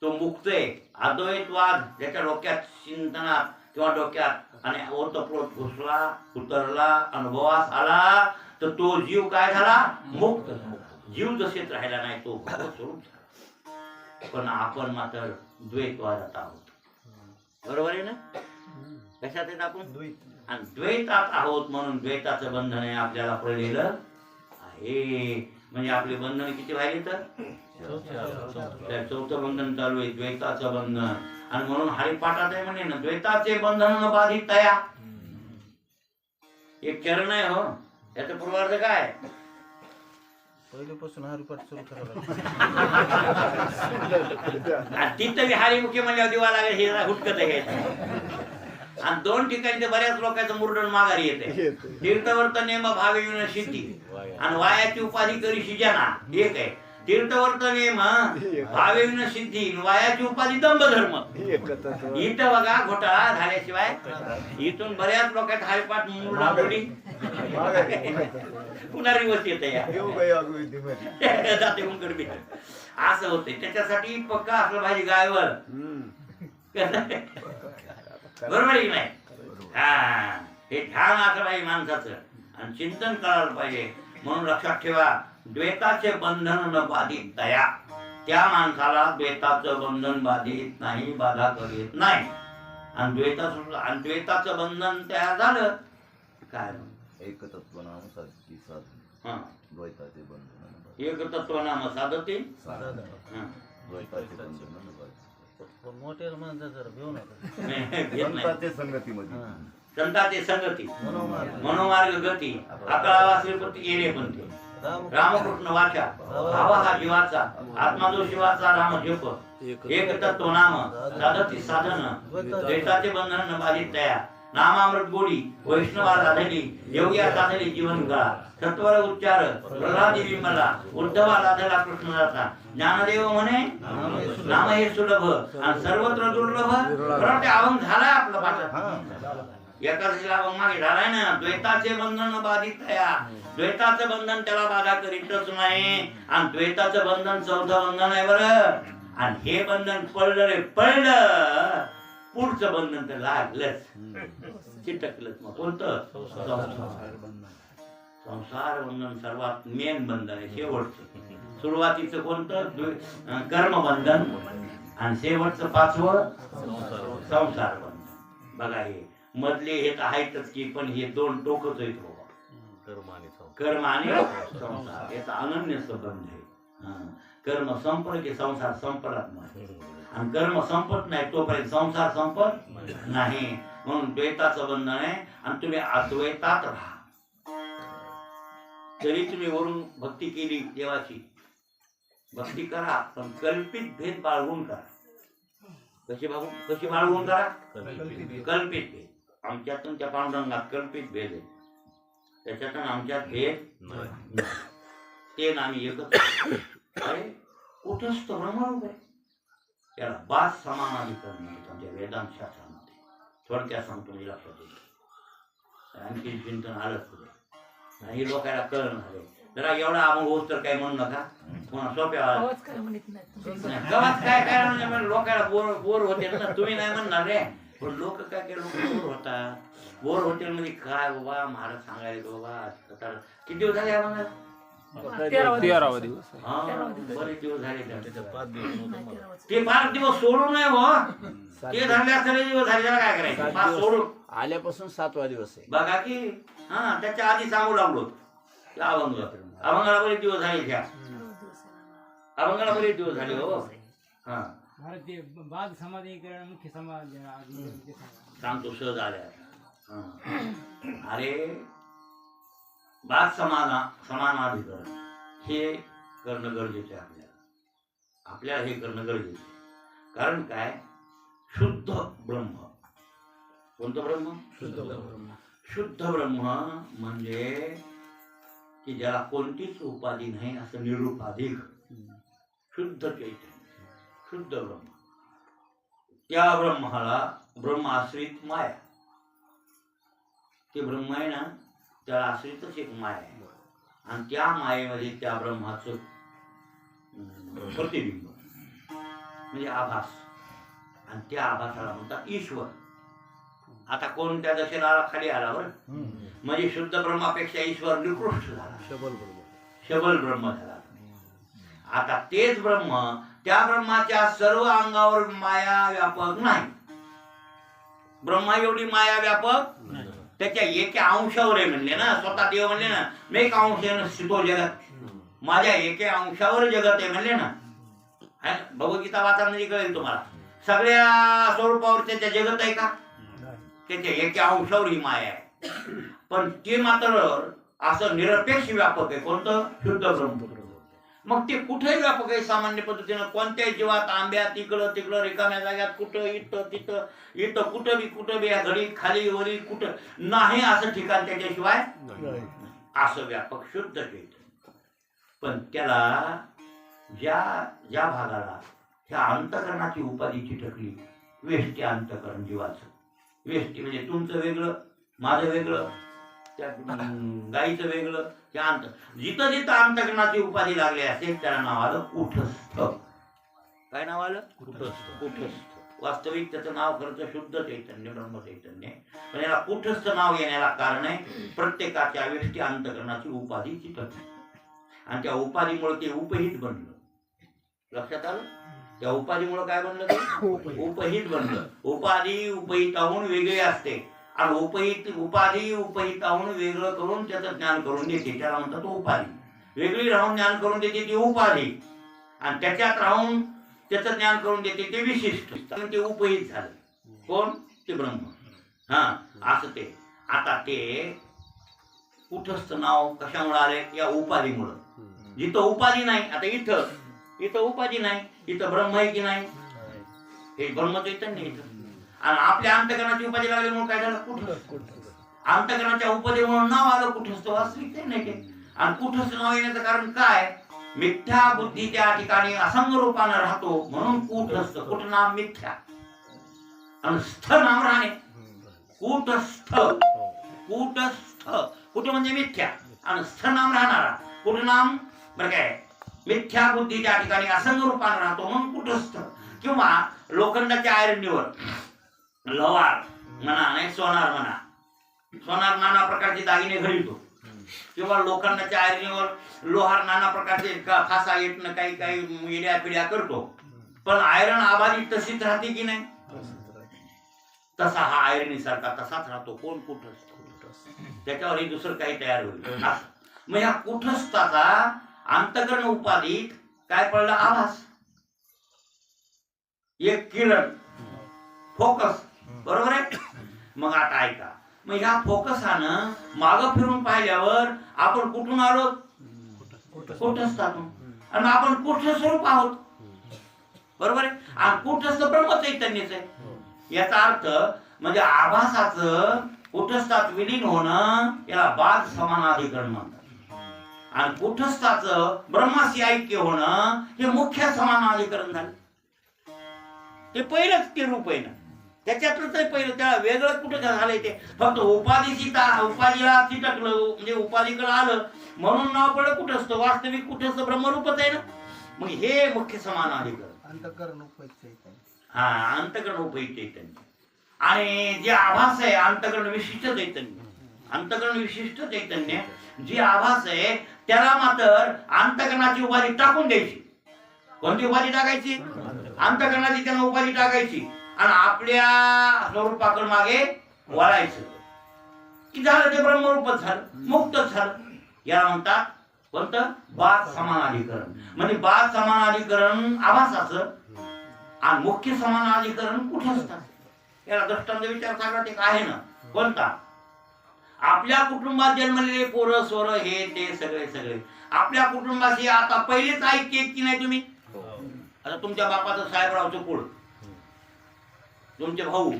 तो मुक्त आहे. अद्वैतवाद ज्याच्या डोक्यात चिंतनात किंवा डोक्यात आणि ओतप्रोत घुसला, उतरला, अनुभवास आला, तर तो जीव काय झाला? मुक्त झाला. जीव जसेच राहिला नाही, तो स्वरूप झाला. पण आपण मात्र द्वैतवादात आहोत. बरोबर आहे ना? कशात आहेत आपण? आणि द्वैतात आहोत म्हणून द्वैताचं बंधन आहे आपल्याला पडलेलं आहे. म्हणजे आपले बंधन किती व्हायले? तर चौथं बंधन चालू आहे, द्वैताचं बंधन. आणि म्हणून हरिपाठात आहे म्हणे ना, द्वैताचे बंधन न बाधित तया. एक चरण आहे हो, याचा पूर्वार्थ काय? पहिल्यापासून हरिपाठ सुरू करायला तिथं बी हरिमुखी म्हणल्यावर दिवा लागेल, हे हुटकत आहे. आणि दोन ठिकाणी ते बऱ्याच लोकांचं मुरडण माघारी येते. तीर्थवर्त नेम भावे विन सिद्धी आणि वायाची उपाधी करी शिजना. एक आहे तीर्थवर्त नेम भावे विन सिद्धी, वायाची उपाधी दंभ धर्म. इथं बघा घोटाळा झाल्याशिवाय इथून बऱ्याच लोकांत हरिपाठ मुरडा मुरडी पुन्हा रिवर्स येते जाते उंकडबी. असं होते. त्याच्यासाठी पक्का असलं पाहिजे गायवर. बरोबर आहे की नाही? हा, हे ध्यान असलं पाहिजे माणसाचं आणि चिंतन करायला पाहिजे. म्हणून लक्षात ठेवा, द्वैताचे बंधन न बाधित तया. त्या माणसाला द्वैताचं बंधन बाधित नाही, बाधा करीत नाही. आणि द्वैताचं बंधन तयार झालं काय? एकतत्व नाम साधती साधन. हा, द्वैताचे बंधन एकतत्व नाम साधते साधन. हा. द्वैताचे बंधन मोठ्या माणसा जरा घेऊ नका. घेत नाही. संतांचे संगतीमध्ये संतांचे संगती मनोमार्ग गती अकळावा श्रीपती येणे पंथी रामकृष्ण वाचा भावा हा जीवाचा आत्मा जो शिवाचा राम जप एक तत्व नाम साधती साधन द्वैताचे बंधन न बाधित तया. नामामृत गोडी वैष्णवा साधली योग्या साधली जीवन काळा. सत्वर उच्चार प्रल्हादी विमला उद्धवा साधला कृष्णदासा. ज्ञानदेव म्हणे नाम हे सुलभ आणि सर्वत्र दुर्लभ. बरोबर ते अभंग झालाय आपला पाठात. एकादशीला अभंग मागे झालाय ना. द्वैताचे बंधन बाधित तया. द्वैताचं बंधन त्याला बाधा करीतच नाही. आणि द्वैताचं बंधन चौथं बंधन आहे बरं. आणि हे बंधन पडलं रे पडलं, पुढचं बंधन तर लागलंच, चिटकलंच. मग कोणतं? संसार बंधन सर्वात मेन बंधन आहे, शेवटचं. सुरुवातीचं कोणतं? कर्मबंधन. आणि शेवटचं पाचवं संसार बंधन. बघा हे मधले हे तर आहेतच की, पण हे दोन टोकच आहेत बाबा. कर्म आणि संसार याचा अनन्य संबंध आहे. कर्म संपलं की संसार संपलाच नाही. आणि कर्म संपत नाही तोपर्यंत संसार संपत नाही. म्हणून द्वैताचं बंधन आहे. आणि तुम्ही अद्वैतात राहा. तरी तुम्ही वरून भक्ती केली देवाची, भक्ती करा, पण कल्पित भेद बाळगून करा. कशी बाळगून करा? कल्पित भेद. आमच्यातून त्या पांडुरंगात कल्पित भेद आहे, त्याच्यातून आमच्यात भेद ते आम्ही एकच. अरे कुठंच तो ब्रह्मरूप आहे. त्याला बाद समानाधिकरण आहे आमच्या वेदांत शास्त्रामध्ये. थोडक्यात सांगतो मी, लक्षात येईल. आणखी चिंतन आलंच पुढे. ही लोकांना कळण झाले. जरा एवढा अमोल होत तर काही म्हणू नका. पुन्हा सोप्या गवात काय म्हणजे लोकांना बोर होते ना. तुम्ही नाही म्हणणार रे, पण लोक काय काय लोक बोर होतात. बोर होते म्हणजे काय बाबा महाराज सांगायला बाबा. किती दिवस झाले आम्हाला? 13वा दिवस. हा, बरेच दिवस झाले. ते 5 दिवस सोडून नाही हो, ते धरले असले दिवस झाले. त्याला काय करायचं? 5 सोडून आल्यापासून 7वा दिवस आहे. बघा की. हा, त्याच्या आधी सांगू लागलो अभंगाला बरेच दिवस झाले. त्या अभंगाला बरेच दिवस झाले हो. हा, बाग समाधीकरण मुख्य समाज सांगतो सहज आल्या. अरे बाग समानाधिकरण हे करणं गरजेचं आहे आपल्याला हे करणं गरजेचं आहे. कारण काय? शुद्ध ब्रह्म. कोणतं ब्रह्म? शुद्ध ब्रह्म. शुद्ध ब्रह्म म्हणजे की ज्याला कोणतीच उपाधी नाही, असं निरुपाधिक शुद्ध चैतन्य, शुद्ध ब्रह्म. त्या ब्रह्माला ब्रह्म आश्रित माया. ते ब्रह्म आहे ना, त्याला आश्रितच एक माया आहे. आणि त्या मायेमध्ये त्या ब्रह्माचं प्रतिबिंब म्हणजे आभास, आणि त्या आभासाला म्हणतात ईश्वर. आता कोणत्या दशेला खाली आला बरं, म्हणजे शुद्ध ब्रह्मापेक्षा ईश्वर निकृष्ट झाला, शबल ब्रह्म झाला. आता तेच ब्रह्म, त्या ब्रह्माच्या सर्व अंगावर माया व्यापक नाही. ब्रह्मा एवढी माया व्यापक त्याच्या एका अंशावर आहे म्हणले ना, स्वतः देव म्हणले ना, मी एक अंश स्थितो जगत, माझ्या एका अंशावर जगत आहे म्हणले ना. भगवद्गीता वाचनामध्ये कळेल तुम्हाला, सगळ्या स्वरूपावर त्याच्या जगत आहे का? त्याच्या एका अंशावर ही माया आहे. पण ते मात्र असं निरपेक्ष व्यापक आहे. कोणतं? शुद्ध ब्रह्म. मग ते कुठेही व्यापक आहे सामान्य पद्धतीनं. कोणत्याही जीवात आंब्यात तिकडं तिकडं रिकाम्या जाग्यात कुठं इथं तिथं इथं कुठं बी घडी खाली वरी कुठं नाही असं ठिकाण त्याच्याशिवाय असं व्यापक शुद्ध चैतन्य. पण त्याला ज्या भागाला ह्या अंतकरणाची उपाधी चिटकली, वेष्टी अंतकरण जीवाचं, वेष्टी म्हणजे तुमचं वेगळं, माझं वेगळं, त्या गाईचं वेगळं, त्या जिथं जिथं अंतकरणाची उपाधी लागली असेल त्याला नाव आलं कुठस्थ. काय नाव आलं? कुठस्थ. वास्तविक त्याचं नाव खरंच शुद्ध चैतन्य, ब्रह्म चैतन्य. पण याला कुठस्थ नाव येण्याला कारण आहे प्रत्येकाच्या वेष्टी अंतकरणाची उपाधी चिटकली, आणि त्या उपाधीमुळे ते उपहित बनलं. लक्षात आलं? त्या उपाधीमुळे काय बनलं? ते उपहित बनलं. उपाधी उपहिताहून वेगळी असते, आणि उपाधी उपहिताहून वेगळं करून त्याचं ज्ञान करून देते, त्याला म्हणतात उपाधी. वेगळी राहून ज्ञान करून देते ती उपाधी, आणि त्याच्यात राहून त्याचं ज्ञान करून देते ते विशिष्ट. ते उपहित झालं. कोण? ते ब्रह्म. हा, असं ते. आता ते कुठस्थ नाव कशामुळे आले? या उपाधीमुळं. जिथं उपाधी नाही, आता इथं उपाधी नाही, इथं ब्रह्म आहे की नाही? हे ब्रह्म चैतन्य इथं. आणि आपल्या अंतकरणाची उपाधी लागल्यामुळे काय झालं? कुठस्थ. अंतकरणाच्या उपाधीमुळे नाव आलं कुठस्थ. वास्तविक ते नाही ते. आणि कुठस्थ नाव येण्याचं कारण काय? मिथ्या बुद्धी त्या ठिकाणी असंग रूपानं राहतो म्हणून कुठस्थ. कुठ नाम मिथ्या, आणि स्थ नाम राहणे. कुटस्थ. कुठ म्हणजे मिथ्या, आणि स्थ नाम राहणारा. कुठ नाम बरं काय? मिथ्या बुद्धी त्या ठिकाणी असंग रूपानं राहतो म्हणून कुटस्थ. किंवा लोखंडाच्या आयरणीवर लोहार म्हणा, नाही सोनार म्हणा, सोनार नाना प्रकारचे दागिने घडवितो, किंवा लोखंडाच्या आयरणीवर लोहार नाना प्रकारचे फासा येतनं काही काही येड्या पिढ्या करतो. पण आयरन आबादी तशीच राहते की नाही? तसा हा आयरणी सारखा तसाच राहतो. कोण? कुठस्थ. त्याच्यावर हे दुसरं काही तयार होईल. मग ह्या कुठस्थाचा अंतकरण उपाधीत काय पडलं? आभास, एक किरण, फोकस. बरोबर आहे? मग आता ऐका, मग ह्या फोकसानं मागं फिरून पाहिल्यावर आपण कुठून आलो? कुठस्थातून. आणि आपण कुठ स्वरूप आहोत. बरोबर आहे? आणि कुठस्थ ब्रह्म चैतन्यच आहे. याचा अर्थ म्हणजे आभासाचं कुठस्थात विलीन होणं याला बाद समानाधिकरण म्हणतात, आणि कुठस्थाचं ब्रह्माशी ऐक्य होणं हे मुख्य समानाधिकरण झालं. ते पहिलंच ते रूप आहे ना, त्याच्यातलं ते पहिलं. त्याला वेगळं कुठं झालंय? ते फक्त उपाधीला चिटकलं म्हणजे उपाधीकडे आलं म्हणून नाव पडलं कुठस्थ. वास्तविक कुठस्थ ब्रह्मरूपच आहे ना. मग हे मुख्य समानाधिकरण, अंतकरण उपहित चैतन्य. हा, अंतकरण उपहित चैतन्य. आणि जे आभास आहे अंतकरण विशिष्ट चैतन्य. अंतकरण विशिष्ट चैतन्य जे आभास आहे त्याला मात्र अंतकरणाची उपाधी टाकून द्यायची. कोणती उपाधी टाकायची? अंतकरणाची त्यांना उपाधी टाकायची, आणि आपल्या स्वरूपाकडे मागे वळायचं की झालं ते ब्रह्मरूपच झालं, मुक्तच झालं. याला म्हणतात कोणतं? बाद समानाधिकरण. म्हणजे बाद समानाधिकरण आभासाचं आणि मुख्य समानाधिकरण कुठस्थ. याला दृष्टांत विचार सांगण्यात एक आहे ना. कोणता? आपल्या कुटुंबात जन्मलेले पोरं सोरं हे ते सगळे आपल्या कुटुंबाशी आता पहिलेच ऐक्य की नाही तुम्ही? आता तुमच्या बापाचं साहेबरावचं कुळ, तुमचे भाऊ,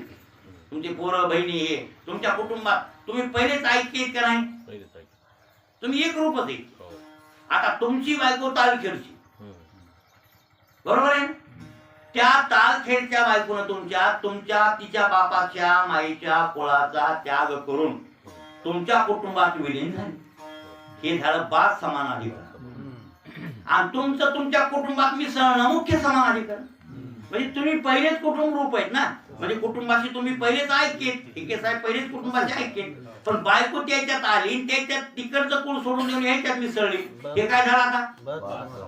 तुमचे पोरं बहिणी हे तुमच्या कुटुंबात तुम्ही पहिलेच ऐक्य का नाही? तुम्ही एक रूपच आहे. आता तुमची बायको तालखेडची, बरोबर आहे? त्या तालखेडच्या बायकोनं तुमच्या तिच्या बापाच्या माईच्या कुळाचा त्याग करून तुमच्या कुटुंबात विलीन झाले. हे झालं बाद समानाधिकरण. आणि तुमचं तुमच्या कुटुंबात मिसळणं मुख्य समानाधिकरण. म्हणजे तुम्ही पहिलेच कुटुंब रूप आहेत ना, म्हणजे कुटुंबाशी तुम्ही पहिलेच ऐकेत, ठीक आहे, पहिलेच कुटुंबाशी ऐकेत. पण बायको त्याच्यात आली, त्याच्यात तिकडचं कुळ सोडून देऊन ह्याच्यात मिसळली. हे काय झालं आता?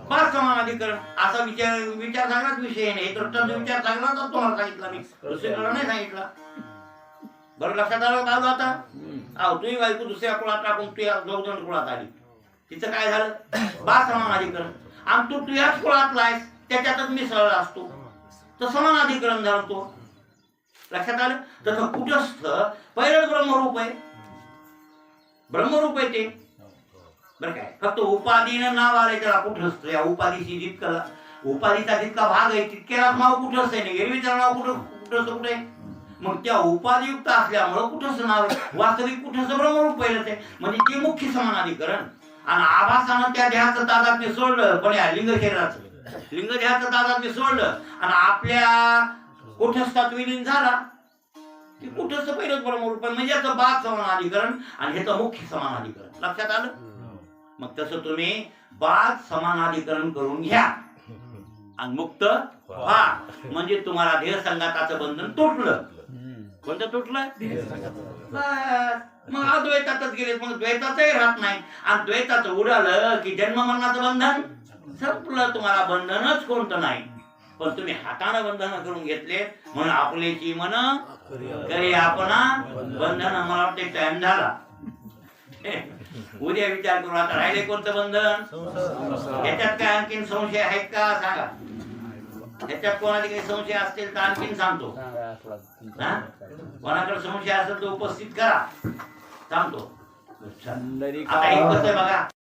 बाद समानाधिकरण. असा विचार सांगण्याच विषय नाही. दृष्टांत विचार सांगला तर तुम्हाला सांगितला मी, दुसरीकडे नाही सांगितला. बरं लक्षात आलं आता? अहो तुम्ही बायको दुसऱ्या कुळात टाकून तुझ्या दोघजण कुळात आली, तिचं काय झालं? बाद समानाधिकरण. आणि तू तुझ्याच कुळातला आहेस, त्याच्यातच मिसळला असतो, तर समानाधिकरण झालं. तो लक्षात आलं? तसं कुटस्थ पहिलंच ब्रह्मरूप आहे, ब्रह्मरूप आहे ते. बरं काय, फक्त उपाधीनं नाव आलंय त्याला कुटस्थ. या उपाधीशी जितका उपाधीचा जितका भाग आहे तितक्याला नाव कुटस्थ आहे. नाही एरवीचं नाव कुटस्थ कुठे आहे? मग त्या उपाधियुक्त असल्यामुळं कुटस्थ नाव आहे. वास्तविक कुटस्थ ब्रह्मरूप पहिलंच आहे. म्हणजे ते मुख्य समानाधिकरण. आणि आभासानं त्या देहाचं तादात्म्य सोडलं, पण या लिंग शरीराचं लिंग देहाचं तादात्म्य सोडलं आणि आपल्या कुटस्थात विलीन झाला की कुटस्थ पहिलंच ब्रह्मरूप आहे. म्हणजे याचं बाद समानाधिकरण आणि ह्याचं मुख्य समानाधिकरण. लक्षात आलं? मग तसं तुम्ही बाद समानाधिकरण करून घ्या आणि मुक्त व्हा. म्हणजे तुम्हाला देह संघाताचं बंधन तुटलं. कोणतं तुटलं? मग अद्वैतातच गेले. मग द्वैताचंही राहत नाही. आणि द्वैताचं उडालं की जन्म मरणाचं बंधन संपलं. तुम्हाला बंधनच कोणतं नाही. पण तुम्ही हाताने बंधन करून घेतले म्हणून आपल्याची मन करी आपणा बंधन. मला वाटते टाइम झाला. उद्या विचार करू. आता राहिले कोणतं बंधन? याच्यात काय आणखीन संशय आहेत का सांगा. याच्यात कोणाचे काही संशय असतील तर आणखीन सांगतो. कोणाकडे संशय असेल तर उपस्थित करा, सांगतो. आता हे कसं आहे बघा.